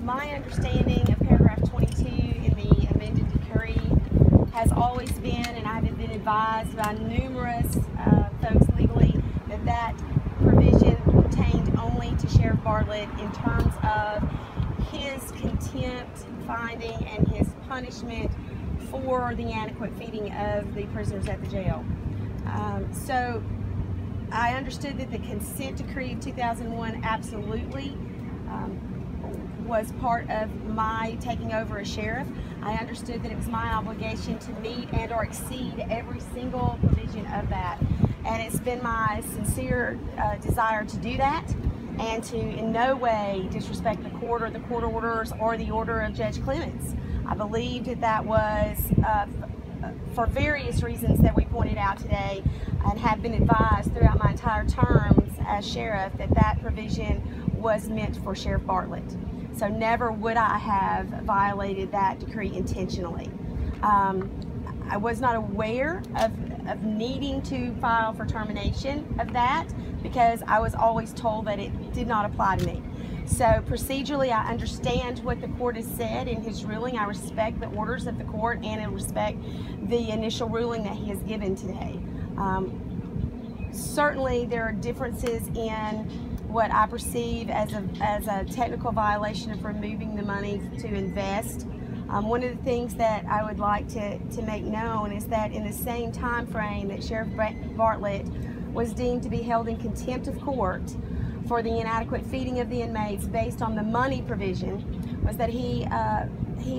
My understanding of paragraph 22 in the amended decree has always been, and I've been advised by numerous folks legally, that provision pertained only to Sheriff Bartlett in terms of his contempt finding and his punishment for the inadequate feeding of the prisoners at the jail. So I understood that the consent decree of 2001 absolutely was part of my taking over as sheriff. I understood that it was my obligation to meet and or exceed every single provision of that. And it's been my sincere desire to do that and to in no way disrespect the court or the court orders or the order of Judge Clemens. I believed that that was, for various reasons that we pointed out today, and have been advised throughout my entire terms as sheriff, that that provision was meant for Sheriff Bartlett. So never would I have violated that decree intentionally. I was not aware of needing to file for termination of that because I was always told that it did not apply to me. So procedurally, I understand what the court has said in his ruling. I respect the orders of the court and I respect the initial ruling that he has given today. Certainly, there are differences in what I perceive as a technical violation of removing the money to invest. One of the things that I would like to make known is that in the same time frame that Sheriff Bartlett was deemed to be held in contempt of court for the inadequate feeding of the inmates based on the money provision, was that he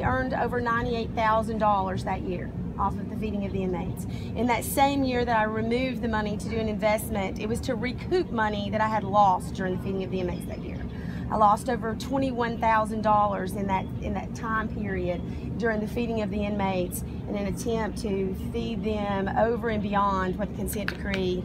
earned over $98,000 that year off of the feeding of the inmates. In that same year that I removed the money to do an investment, it was to recoup money that I had lost during the feeding of the inmates that year. I lost over $21,000 in that time period during the feeding of the inmates in an attempt to feed them over and beyond what the consent decree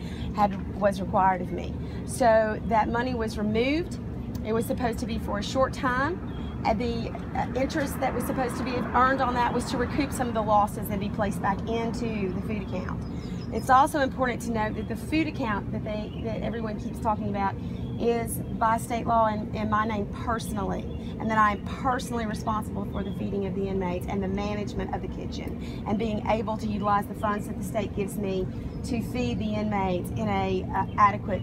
was required of me. So that money was removed. It was supposed to be for a short time. And the interest that was supposed to be earned on that was to recoup some of the losses and be placed back into the food account. It's also important to note that the food account that everyone keeps talking about is by state law in my name personally, and that I am personally responsible for the feeding of the inmates and the management of the kitchen and being able to utilize the funds that the state gives me to feed the inmates in a adequate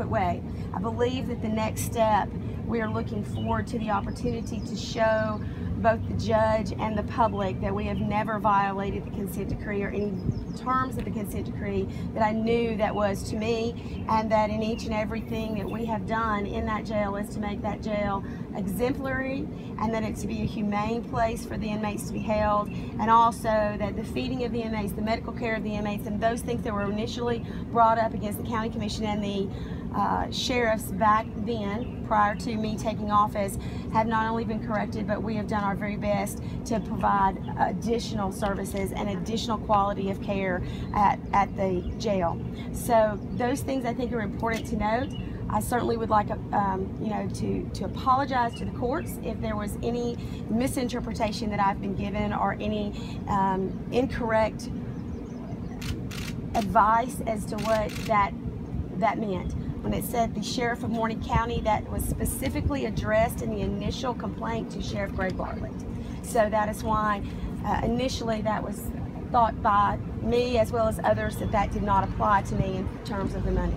way. I believe that the next step, we are looking forward to the opportunity to show both the judge and the public that we have never violated the consent decree or any terms of the consent decree, that I knew that was to me, and that in each and everything that we have done in that jail is to make that jail exemplary, and that it's to be a humane place for the inmates to be held, and also that the feeding of the inmates, the medical care of the inmates, and those things that were initially brought up against the county commission and the sheriffs back then, prior to me taking office, have not only been corrected, but we have done our very best to provide additional services and additional quality of care at the jail. So those things I think are important to note. I certainly would like to apologize to the courts if there was any misinterpretation that I've been given or any incorrect advice as to what that meant. When it said the Sheriff of Morgan County, that was specifically addressed in the initial complaint to Sheriff Greg Bartlett. So that is why initially that was thought by me as well as others that did not apply to me in terms of the money.